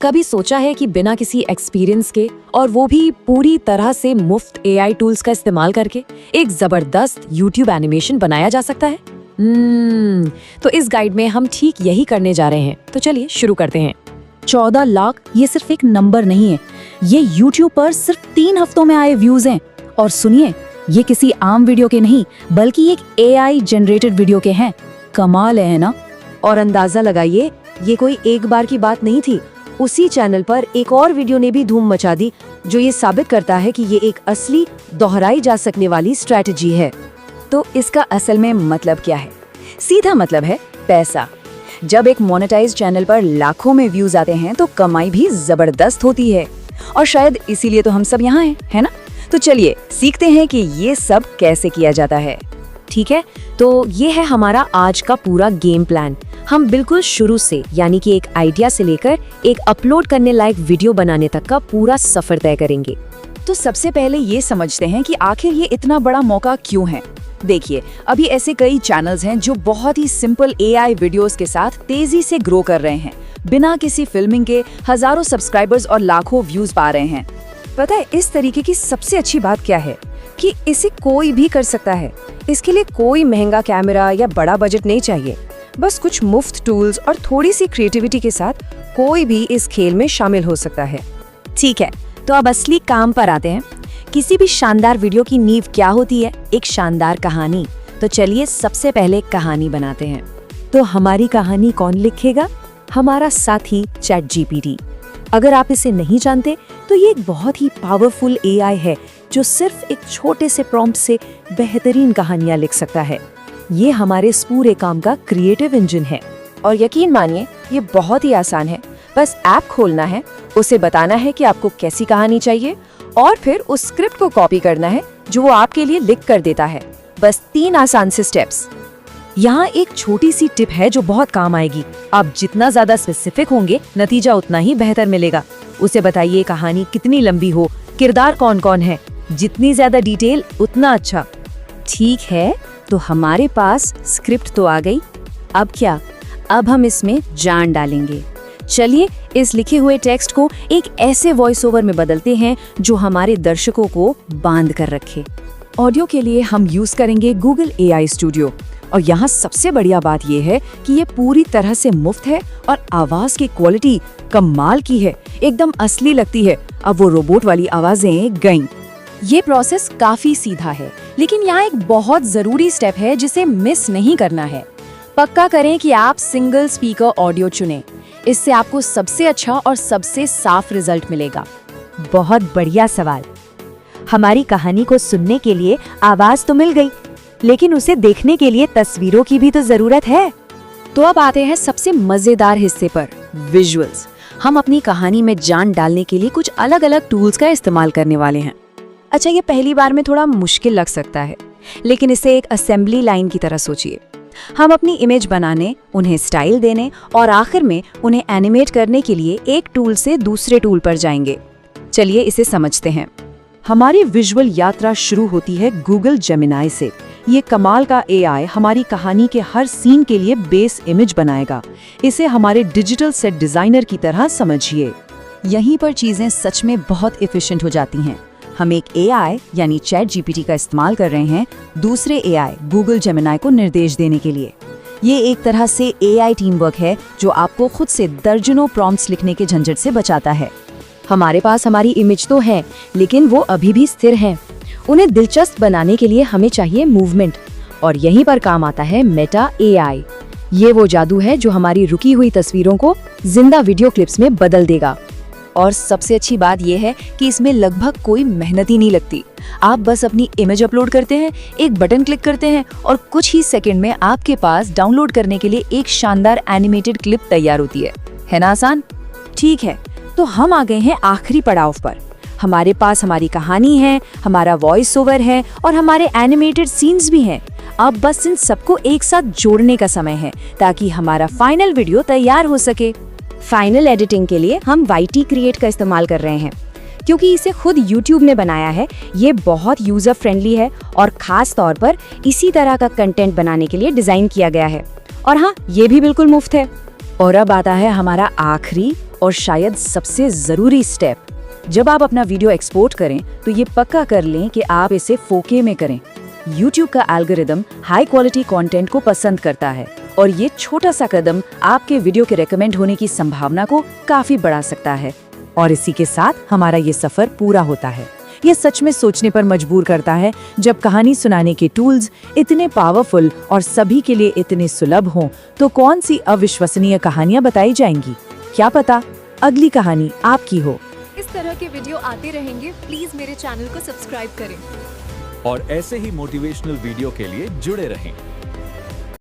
कभी सोचा है कि बिना किसी एक्सपीरियंस के और वो भी पूरी तरह से मुफ्त एआई टूल्स का इस्तेमाल करके एक जबरदस्त यूट्यूब एनिमेशन बनाया जा सकता है? तो इस गाइड में हम ठीक यही करने जा रहे हैं। तो चलिए शुरू करते हैं। 14 लाख ये सिर्फ एक नंबर नहीं है, ये YouTube पर सिर्फ 3 हफ्तों में आए व्यूज हैं। और सुनिए, ये किसी आम वीडियो के नहीं बल्कि एक AI जनरेटेड वीडियो के हैं। कमाल है ना? और अंदाजा लगाइए, ये कोई एक बार की बात नहीं थी। उसी चैनल पर एक और वीडियो ने भी धूम मचा दी, जो ये साबित करता है कि ये एक असली दोहराई जा सकने वाली स्ट्रैटेजी है। तो इसका असल में मतलब क्या है? सीधा मतलब है पैसा। जब एक मोनेटाइज चैनल पर लाखों में व्यूज आते हैं तो कमाई भी जबरदस्त होती है। और शायद इसीलिए तो हम सब यहाँ हैं, है ना? तो चलिए सीखते हैं कि ये सब कैसे किया जाता है। ठीक है, तो ये है हमारा आज का पूरा गेम प्लान। हम बिल्कुल शुरू से, यानी कि एक आइडिया से लेकर एक अपलोड करने लायक वीडियो बनाने तक का पूरा सफर तय करेंगे। तो सबसे पहले ये समझते हैं कि आखिर ये इतना बड़ा मौका क्यों है। देखिए, अभी ऐसे कई चैनल्स हैं जो बहुत ही सिंपल AI वीडियोस के साथ तेजी से ग्रो कर रहे हैं। बिना किसी फिल्मिंग के हजारों सब्सक्राइबर्स और लाखों व्यूज पा रहे हैं। पता है इस तरीके की सबसे अच्छी बात क्या है? कि इसे कोई भी कर सकता है। इसके लिए कोई महंगा कैमरा या बड़ा बजट नहीं चाहिए। बस कुछ मुफ्त टूल्स और थोड़ी सी क्रिएटिविटी के साथ कोई भी इस खेल में शामिल हो सकता है। ठीक है, तो अब असली काम पर आते हैं। किसी भी शानदार वीडियो की नींव क्या होती है? एक शानदार कहानी। तो चलिए सबसे पहले कहानी बनाते हैं। तो हमारी कहानी कौन लिखेगा? हमारा साथी ChatGPT। अगर आप इसे नहीं जानते तो ये एक बहुत ही पावरफुल AI है जो सिर्फ एक छोटे से प्रॉम्प्ट से बेहतरीन कहानियां लिख सकता है। ये हमारे इस पूरे काम का क्रिएटिव इंजन है। और यकीन मानिए, ये बहुत ही आसान है। बस ऐप खोलना है, उसे बताना है कि आपको कैसी कहानी चाहिए और फिर उस स्क्रिप्ट को कॉपी करना है जो वो आपके लिए लिख कर देता है। बस 3 आसान से स्टेप्स। यहाँ एक छोटी सी टिप है जो बहुत काम आएगी। आप जितना ज्यादा स्पेसिफिक होंगे, नतीजा उतना ही बेहतर मिलेगा। उसे बताइए कहानी कितनी लंबी हो, किरदार कौन कौन है। जितनी ज्यादा डिटेल उतना अच्छा। ठीक है, तो हमारे पास स्क्रिप्ट तो आ गई। अब क्या? अब हम इसमें जान डालेंगे। चलिए इस लिखे हुए टेक्स्ट को एक ऐसे वॉइस ओवर में बदलते हैं जो हमारे दर्शकों को बांध कर रखे। ऑडियो के लिए हम यूज करेंगे Google AI स्टूडियो। और यहाँ सबसे बढ़िया बात यह है कि ये पूरी तरह से मुफ्त है और आवाज की क्वालिटी कमाल की है, एकदम असली लगती है। अब वो रोबोट वाली आवाजें गईं। ये प्रोसेस काफी सीधा है, लेकिन यहाँ एक बहुत जरूरी स्टेप है जिसे मिस नहीं करना है। पक्का करें कि आप सिंगल स्पीकर ऑडियो चुनें। इससे आपको सबसे अच्छा और सबसे साफ रिजल्ट मिलेगा। बहुत बढ़िया सवाल। हमारी कहानी को सुनने के लिए आवाज तो मिल गई, लेकिन उसे देखने के लिए तस्वीरों की भी तो जरूरत है। तो अब आते हैं सबसे मजेदार हिस्से पर, विजुअल्स। हम अपनी कहानी में जान डालने के लिए कुछ अलग अलग टूल्स का इस्तेमाल करने वाले हैं। अच्छा, ये पहली बार में थोड़ा मुश्किल लग सकता है, लेकिन इसे एक असेंबली लाइन की तरह सोचिए। हम अपनी इमेज बनाने, उन्हें स्टाइल देने और आखिर में उन्हें एनिमेट करने के लिए एक टूल से दूसरे टूल पर जाएंगे। चलिए इसे समझते हैं। हमारी विजुअल यात्रा शुरू होती है Google Gemini से। ये कमाल का AI हमारी कहानी के हर सीन के लिए बेस इमेज बनाएगा। इसे हमारे डिजिटल सेट डिजाइनर की तरह समझिए। यहीं पर चीजें सच में बहुत एफिशिएंट हो जाती हैं। हम एक AI यानी ChatGPT का इस्तेमाल कर रहे हैं दूसरे AI Google Gemini को निर्देश देने के लिए। ये एक तरह से AI टीम वर्क है जो आपको खुद से दर्जनों प्रॉम्प्ट्स लिखने के झंझट से बचाता है। हमारे पास हमारी इमेज तो है, लेकिन वो अभी भी स्थिर हैं। उन्हें दिलचस्प बनाने के लिए हमें चाहिए मूवमेंट, और यहीं पर काम आता है मेटा AI। ये वो जादू है जो हमारी रुकी हुई तस्वीरों को जिंदा वीडियो क्लिप्स में बदल देगा। और सबसे अच्छी बात यह है कि इसमें लगभग कोई मेहनत ही नहीं लगती। आप बस अपनी इमेज अपलोड करते हैं, एक बटन क्लिक करते हैं और कुछ ही सेकंड में आपके पास डाउनलोड करने के लिए एक शानदार एनिमेटेड क्लिप तैयार होती है ना आसान? ठीक है, तो हम आ गए हैं आखिरी पड़ाव पर। हमारे पास हमारी कहानी है, हमारा वॉइस ओवर है और हमारे एनिमेटेड सीन्स भी हैं। अब बस इन सबको एक साथ जोड़ने का समय है ताकि हमारा फाइनल वीडियो तैयार हो सके। फाइनल एडिटिंग के लिए हम YT क्रिएट का इस्तेमाल कर रहे हैं, क्योंकि इसे खुद YouTube ने बनाया है। ये बहुत यूजर फ्रेंडली है और खास तौर पर इसी तरह का कंटेंट बनाने के लिए डिजाइन किया गया है। और हाँ, ये भी बिल्कुल मुफ्त है। और अब आता है हमारा आखिरी और शायद सबसे ज़रूरी स्टेप, जब आप अपना वीडियो एक्सपोर्ट करें तो ये पक्का कर लें कि आप इसे 4K में करें। YouTube का एल्गोरिदम हाई क्वालिटी कंटेंट को पसंद करता है और ये छोटा सा कदम आपके वीडियो के रेकमेंड होने की संभावना को काफ़ी बढ़ा सकता है। और इसी के साथ हमारा ये सफर पूरा होता है। ये सच में सोचने पर मजबूर करता है, जब कहानी सुनाने के टूल्स इतने पावरफुल और सभी के लिए इतने सुलभ हों, तो कौन सी अविश्वसनीय कहानियां बताई जाएंगी। क्या पता अगली कहानी आपकी हो। इस तरह के वीडियो आते रहेंगे, प्लीज मेरे चैनल को सब्सक्राइब करें। और ऐसे ही मोटिवेशनल वीडियो के लिए जुड़े रहें।